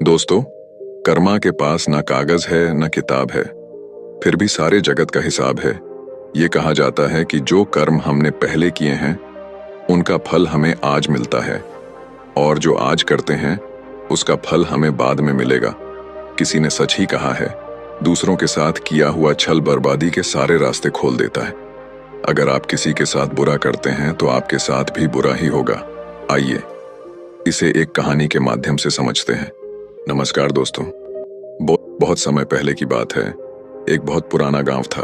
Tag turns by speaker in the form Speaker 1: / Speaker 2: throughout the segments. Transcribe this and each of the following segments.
Speaker 1: दोस्तों, कर्मा के पास ना कागज है न किताब है, फिर भी सारे जगत का हिसाब है। ये कहा जाता है कि जो कर्म हमने पहले किए हैं उनका फल हमें आज मिलता है, और जो आज करते हैं उसका फल हमें बाद में मिलेगा। किसी ने सच ही कहा है, दूसरों के साथ किया हुआ छल बर्बादी के सारे रास्ते खोल देता है। अगर आप किसी के साथ बुरा करते हैं तो आपके साथ भी बुरा ही होगा। आइए इसे एक कहानी के माध्यम से समझते हैं। नमस्कार दोस्तों। बहुत समय पहले की बात है। एक बहुत पुराना गांव था।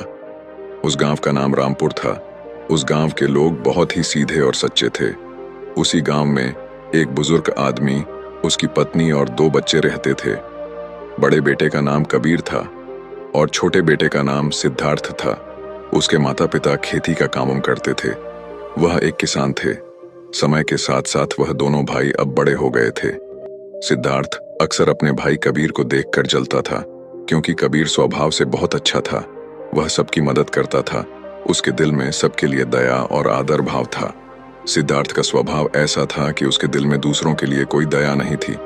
Speaker 1: उस गांव का नाम रामपुर था। उस गांव के लोग बहुत ही सीधे और सच्चे थे। उसी गांव में एक बुजुर्ग आदमी, उसकी पत्नी और 2 बच्चे रहते थे। बड़े बेटे का नाम कबीर था और छोटे बेटे का नाम सिद्धार्थ था। उसके माता पिता खेती का काम करते थे। वह एक किसान थे। समय के साथ साथ वह दोनों भाई अब बड़े हो गए थे। सिद्धार्थ अक्सर अपने भाई कबीर को देखकर जलता था, क्योंकि कबीर स्वभाव से बहुत अच्छा था। वह सबकी मदद करता था। उसके दिल में सबके लिए दया और आदर भाव था। सिद्धार्थ का स्वभाव ऐसा था कि उसके दिल में दूसरों के लिए कोई दया नहीं थी।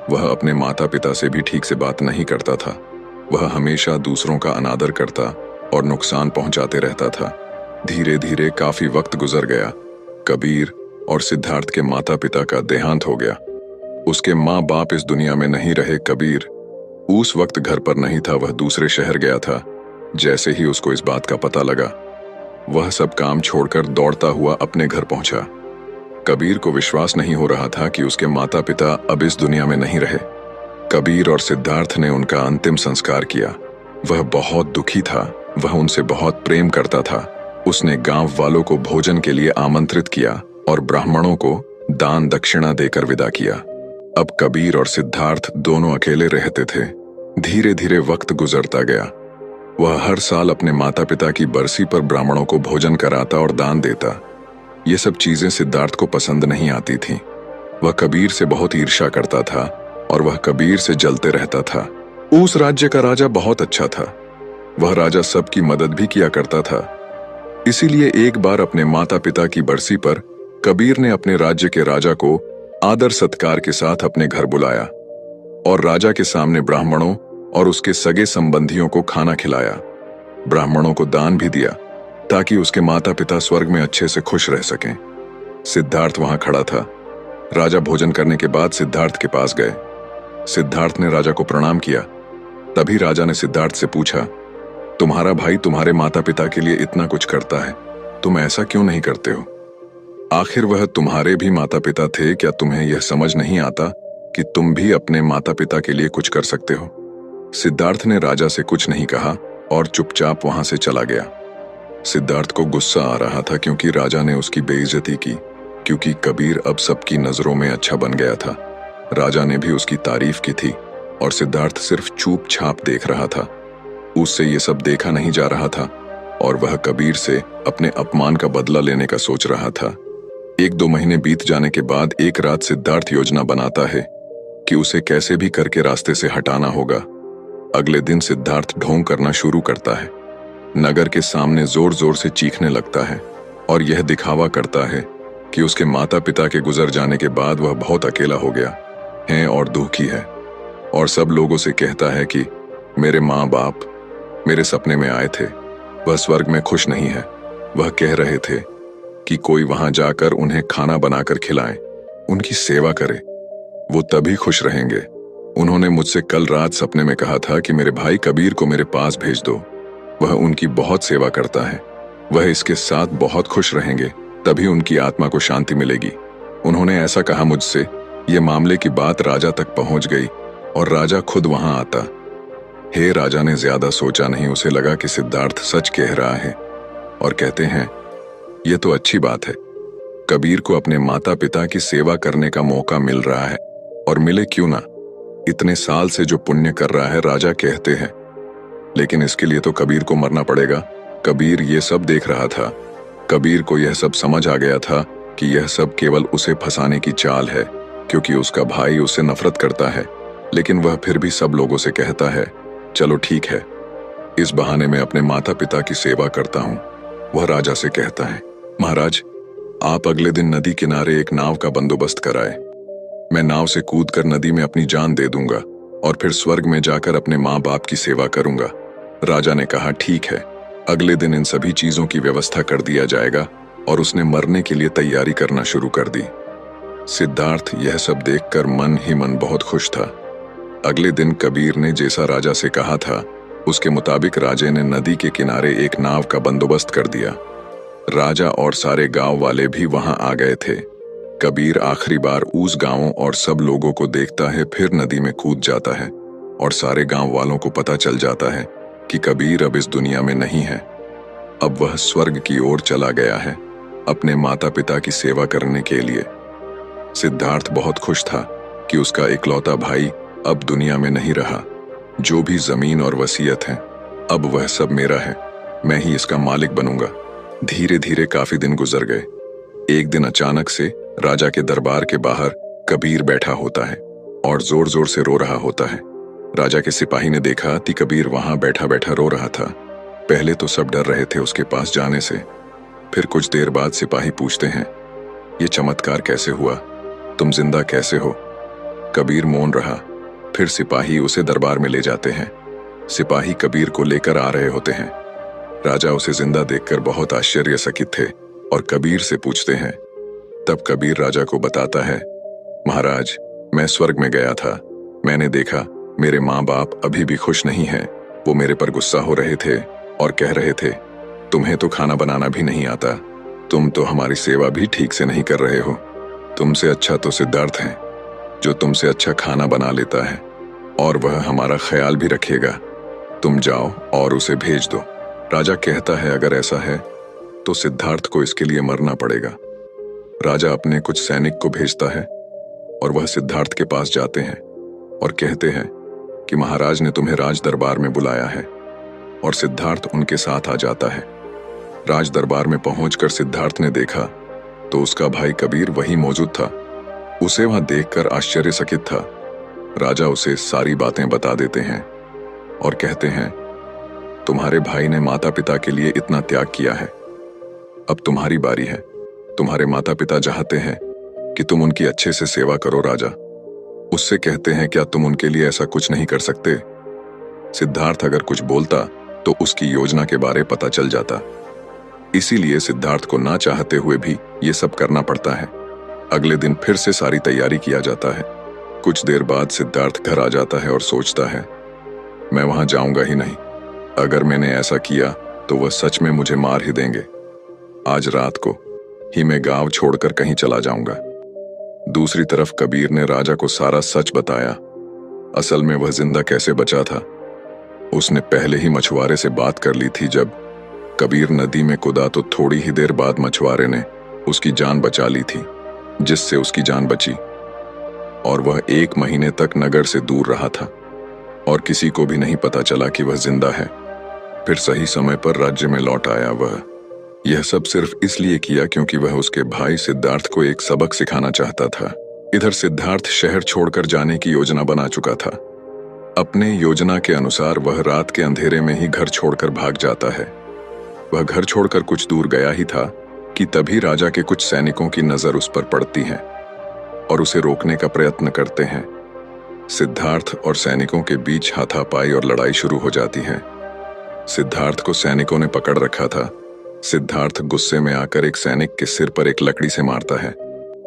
Speaker 1: वह अपने माता पिता से भी ठीक से बात नहीं करता था। वह हमेशा दूसरों का अनादर करता और नुकसान पहुंचाते रहता था। धीरे धीरे काफी वक्त गुजर गया। कबीर और सिद्धार्थ के माता पिता का देहांत हो गया। उसके माँ बाप इस दुनिया में नहीं रहे। कबीर उस वक्त घर पर नहीं था, वह दूसरे शहर गया था। जैसे ही उसको इस बात का पता लगा, वह सब काम छोड़कर दौड़ता हुआ अपने घर पहुंचा। कबीर को विश्वास नहीं हो रहा था कि उसके माता पिता अब इस दुनिया में नहीं रहे। कबीर और सिद्धार्थ ने उनका अंतिम संस्कार किया। वह बहुत दुखी था। वह उनसे बहुत प्रेम करता था। उसने गांव वालों को भोजन के लिए आमंत्रित किया और ब्राह्मणों को दान दक्षिणा देकर विदा किया। अब कबीर और सिद्धार्थ दोनों अकेले रहते थे। धीरे धीरे वक्त गुजरता गया। वह हर साल अपने माता पिता की बरसी पर ब्राह्मणों को भोजन कराता और दान देता। ये सब चीजें सिद्धार्थ को पसंद नहीं आती थीं। वह कबीर से बहुत ईर्ष्या करता था और वह कबीर से जलते रहता था। उस राज्य का राजा बहुत अच्छा था। वह राजा सबकी मदद भी किया करता था। इसीलिए एक बार अपने माता पिता की बरसी पर कबीर ने अपने राज्य के राजा को आदर सत्कार के साथ अपने घर बुलाया और राजा के सामने ब्राह्मणों और उसके सगे संबंधियों को खाना खिलाया। ब्राह्मणों को दान भी दिया ताकि उसके माता पिता स्वर्ग में अच्छे से खुश रह सकें। सिद्धार्थ वहां खड़ा था। राजा भोजन करने के बाद सिद्धार्थ के पास गए। सिद्धार्थ ने राजा को प्रणाम किया। तभी राजा ने सिद्धार्थ से पूछा, तुम्हारा भाई तुम्हारे माता पिता के लिए इतना कुछ करता है, तुम ऐसा क्यों नहीं करते हो? आखिर वह तुम्हारे भी माता पिता थे। क्या तुम्हें यह समझ नहीं आता कि तुम भी अपने माता पिता के लिए कुछ कर सकते हो? सिद्धार्थ ने राजा से कुछ नहीं कहा और चुपचाप वहां से चला गया। सिद्धार्थ को गुस्सा आ रहा था क्योंकि राजा ने उसकी बेइज्जती की, क्योंकि कबीर अब सबकी नजरों में अच्छा बन गया था। राजा ने भी उसकी तारीफ की थी और सिद्धार्थ सिर्फ चुपचाप देख रहा था। उससे ये सब देखा नहीं जा रहा था और वह कबीर से अपने अपमान का बदला लेने का सोच रहा था। 1-2 महीने बीत जाने के बाद एक रात सिद्धार्थ योजना बनाता है कि उसे कैसे भी करके रास्ते से हटाना होगा। अगले दिन सिद्धार्थ ढोंग करना शुरू करता है। नगर के सामने जोर जोर से चीखने लगता है और यह दिखावा करता है कि उसके माता पिता के गुजर जाने के बाद वह बहुत अकेला हो गया है और दुखी है, और सब लोगों से कहता है कि मेरे माँ बाप मेरे सपने में आए थे, वह स्वर्ग में खुश नहीं है। वह कह रहे थे कि कोई वहां जाकर उन्हें खाना बनाकर खिलाए, उनकी सेवा करे, वो तभी खुश रहेंगे। उन्होंने मुझसे कल रात सपने में कहा था कि मेरे भाई कबीर को मेरे पास भेज दो, वह उनकी बहुत सेवा करता है, वह इसके साथ बहुत खुश रहेंगे, तभी उनकी आत्मा को शांति मिलेगी। उन्होंने ऐसा कहा मुझसे। ये मामले की बात राजा तक पहुंच गई और राजा खुद वहां आता। हे राजा ने ज्यादा सोचा नहीं, उसे लगा कि सिद्धार्थ सच कह रहा है और कहते हैं, यह तो अच्छी बात है। कबीर को अपने माता पिता की सेवा करने का मौका मिल रहा है, और मिले क्यों ना, इतने साल से जो पुण्य कर रहा है, राजा कहते हैं। लेकिन इसके लिए तो कबीर को मरना पड़ेगा। कबीर ये सब देख रहा था। कबीर को यह सब समझ आ गया था कि यह सब केवल उसे फंसाने की चाल है, क्योंकि उसका भाई उससे नफरत करता है। लेकिन वह फिर भी सब लोगों से कहता है, चलो ठीक है, इस बहाने मैं अपने माता पिता की सेवा करता हूँ। वह राजा से कहता है, महाराज, आप अगले दिन नदी किनारे एक नाव का बंदोबस्त कराए। मैं नाव से कूदकर नदी में अपनी जान दे दूंगा और फिर स्वर्ग में जाकर अपने माँ बाप की सेवा करूंगा। राजा ने कहा, ठीक है। अगले दिन इन सभी चीजों की व्यवस्था कर दिया जाएगा और उसने मरने के लिए तैयारी करना शुरू कर दी। सिद्धार्थ यह सब देखकर मन ही मन बहुत खुश था। अगले दिन कबीर ने जैसा राजा से कहा था उसके मुताबिक राजे ने नदी के किनारे एक नाव का बंदोबस्त कर दिया। राजा और सारे गांव वाले भी वहां आ गए थे। कबीर आखिरी बार उस गांवों और सब लोगों को देखता है, फिर नदी में कूद जाता है और सारे गांव वालों को पता चल जाता है कि कबीर अब इस दुनिया में नहीं है। अब वह स्वर्ग की ओर चला गया है अपने माता पिता की सेवा करने के लिए। सिद्धार्थ बहुत खुश था कि उसका इकलौता भाई अब दुनिया में नहीं रहा। जो भी जमीन और वसीयत है अब वह सब मेरा है, मैं ही इसका मालिक बनूंगा। धीरे धीरे काफी दिन गुजर गए। एक दिन अचानक से राजा के दरबार के बाहर कबीर बैठा होता है और जोर जोर से रो रहा होता है। राजा के सिपाही ने देखा कि कबीर वहां बैठा बैठा रो रहा था। पहले तो सब डर रहे थे उसके पास जाने से। फिर कुछ देर बाद सिपाही पूछते हैं, ये चमत्कार कैसे हुआ? तुम जिंदा कैसे हो? कबीर मौन रहा। फिर सिपाही उसे दरबार में ले जाते हैं। सिपाही कबीर को लेकर आ रहे होते हैं। राजा उसे जिंदा देखकर बहुत आश्चर्यचकित थे और कबीर से पूछते हैं। तब कबीर राजा को बताता है, महाराज, मैं स्वर्ग में गया था। मैंने देखा मेरे माँ बाप अभी भी खुश नहीं हैं। वो मेरे पर गुस्सा हो रहे थे और कह रहे थे, तुम्हें तो खाना बनाना भी नहीं आता, तुम तो हमारी सेवा भी ठीक से नहीं कर रहे हो। तुमसे अच्छा तो सिद्धार्थ है जो तुमसे अच्छा खाना बना लेता है और वह हमारा ख्याल भी रखेगा। तुम जाओ और उसे भेज दो। राजा कहता है, अगर ऐसा है तो सिद्धार्थ को इसके लिए मरना पड़ेगा। राजा अपने कुछ सैनिक को भेजता है और वह सिद्धार्थ के पास जाते हैं और कहते हैं कि महाराज ने तुम्हें राज दरबार में बुलाया है। और सिद्धार्थ उनके साथ आ जाता है। राज दरबार में पहुंचकर सिद्धार्थ ने देखा तो उसका भाई कबीर वहीं मौजूद था। उसे वहां देखकर आश्चर्यचकित था। राजा उसे सारी बातें बता देते हैं और कहते हैं, तुम्हारे भाई ने माता पिता के लिए इतना त्याग किया है, अब तुम्हारी बारी है। तुम्हारे माता पिता चाहते हैं कि तुम उनकी अच्छे से सेवा करो। राजा उससे कहते हैं, क्या तुम उनके लिए ऐसा कुछ नहीं कर सकते? सिद्धार्थ अगर कुछ बोलता तो उसकी योजना के बारे पता चल जाता। इसीलिए सिद्धार्थ को ना चाहते हुए भी ये सब करना पड़ता है। अगले दिन फिर से सारी तैयारी किया जाता है। कुछ देर बाद सिद्धार्थ घर आ जाता है और सोचता है, मैं वहां जाऊंगा ही नहीं। अगर मैंने ऐसा किया तो वह सच में मुझे मार ही देंगे। आज रात को ही मैं गांव छोड़कर कहीं चला जाऊंगा। दूसरी तरफ कबीर ने राजा को सारा सच बताया। असल में वह जिंदा कैसे बचा था, उसने पहले ही मछुआरे से बात कर ली थी। जब कबीर नदी में कूदा तो थोड़ी ही देर बाद मछुआरे ने उसकी जान बचा ली थी, जिससे उसकी जान बची और वह 1 महीने तक नगर से दूर रहा था और किसी को भी नहीं पता चला कि वह जिंदा है। फिर सही समय पर राज्य में लौट आया। वह यह सब सिर्फ इसलिए किया क्योंकि वह उसके भाई सिद्धार्थ को एक सबक सिखाना चाहता था। इधर सिद्धार्थ शहर छोड़कर जाने की योजना बना चुका था। अपने योजना के अनुसार वह रात के अंधेरे में ही घर छोड़कर भाग जाता है। वह घर छोड़कर कुछ दूर गया ही था कि तभी राजा के कुछ सैनिकों की नजर उस पर पड़ती है और उसे रोकने का प्रयत्न करते हैं। सिद्धार्थ और सैनिकों के बीच हाथापाई और लड़ाई शुरू हो जाती है। सिद्धार्थ को सैनिकों ने पकड़ रखा था। सिद्धार्थ गुस्से में आकर एक सैनिक के सिर पर एक लकड़ी से मारता है।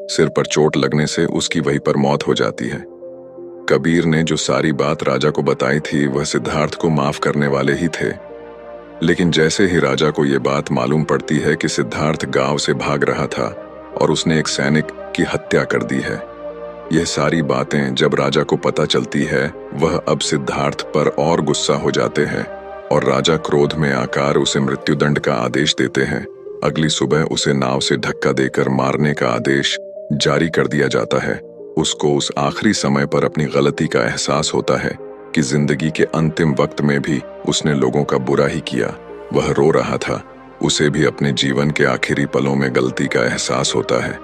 Speaker 1: सिर पर चोट लगने से उसकी वहीं पर मौत हो जाती है। कबीर ने जो सारी बात राजा को बताई थी वह सिद्धार्थ को माफ करने वाले ही थे, लेकिन जैसे ही राजा को यह बात मालूम पड़ती है कि सिद्धार्थ गांव से भाग रहा था और उसने एक सैनिक की हत्या कर दी है, यह सारी बातें जब राजा को पता चलती है वह अब सिद्धार्थ पर और गुस्सा हो जाते हैं और राजा क्रोध में आकर उसे मृत्युदंड का आदेश देते हैं। अगली सुबह उसे नाव से धक्का देकर मारने का आदेश जारी कर दिया जाता है। उसको उस आखिरी समय पर अपनी गलती का एहसास होता है कि जिंदगी के अंतिम वक्त में भी उसने लोगों का बुरा ही किया। वह रो रहा था। उसे भी अपने जीवन के आखिरी पलों में गलती का एहसास होता है।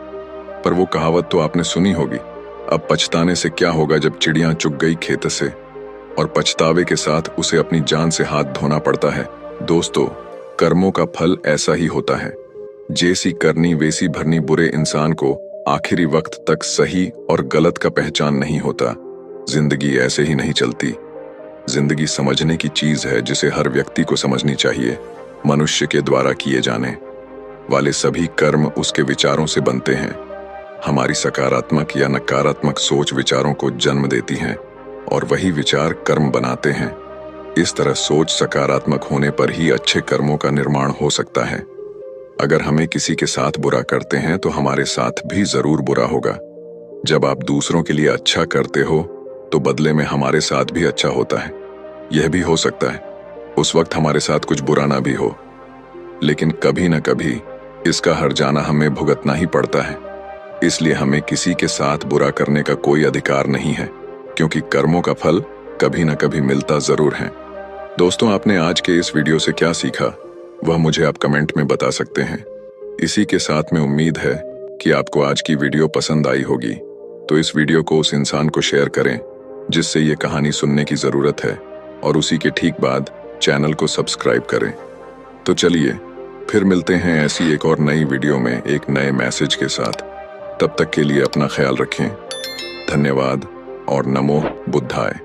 Speaker 1: पर वो कहावत तो आपने सुनी होगी, अब पछताने से क्या होगा जब चिड़ियां चुग गई खेत से। और पछतावे के साथ उसे अपनी जान से हाथ धोना पड़ता है। दोस्तों, कर्मों का फल ऐसा ही होता है। जैसी करनी वैसी भरनी बुरे इंसान को आखिरी वक्त तक सही और गलत का पहचान नहीं होता। जिंदगी ऐसे ही नहीं चलती। जिंदगी समझने की चीज है जिसे हर व्यक्ति को समझनी चाहिए। मनुष्य के द्वारा किए जाने वाले सभी कर्म उसके विचारों से बनते हैं। हमारी सकारात्मक या नकारात्मक सोच विचारों को जन्म देती हैं और वही विचार कर्म बनाते हैं। इस तरह सोच सकारात्मक होने पर ही अच्छे कर्मों का निर्माण हो सकता है। अगर हमें किसी के साथ बुरा करते हैं तो हमारे साथ भी जरूर बुरा होगा। जब आप दूसरों के लिए अच्छा करते हो तो बदले में हमारे साथ भी अच्छा होता है। यह भी हो सकता है उस वक्त हमारे साथ कुछ बुरा ना भी हो, लेकिन कभी न कभी इसका हर्जाना हमें भुगतना ही पड़ता है। इसलिए हमें किसी के साथ बुरा करने का कोई अधिकार नहीं है, क्योंकि कर्मों का फल कभी न कभी मिलता जरूर है। दोस्तों, आपने आज के इस वीडियो से क्या सीखा वह मुझे आप कमेंट में बता सकते हैं। इसी के साथ में उम्मीद है कि आपको आज की वीडियो पसंद आई होगी, तो इस वीडियो को उस इंसान को शेयर करें जिससे ये कहानी सुनने की जरूरत है, और उसी के ठीक बाद चैनल को सब्सक्राइब करें। तो चलिए फिर मिलते हैं ऐसी एक और नई वीडियो में एक नए मैसेज के साथ। तब तक के लिए अपना ख्याल रखें। धन्यवाद और नमो बुद्धाय।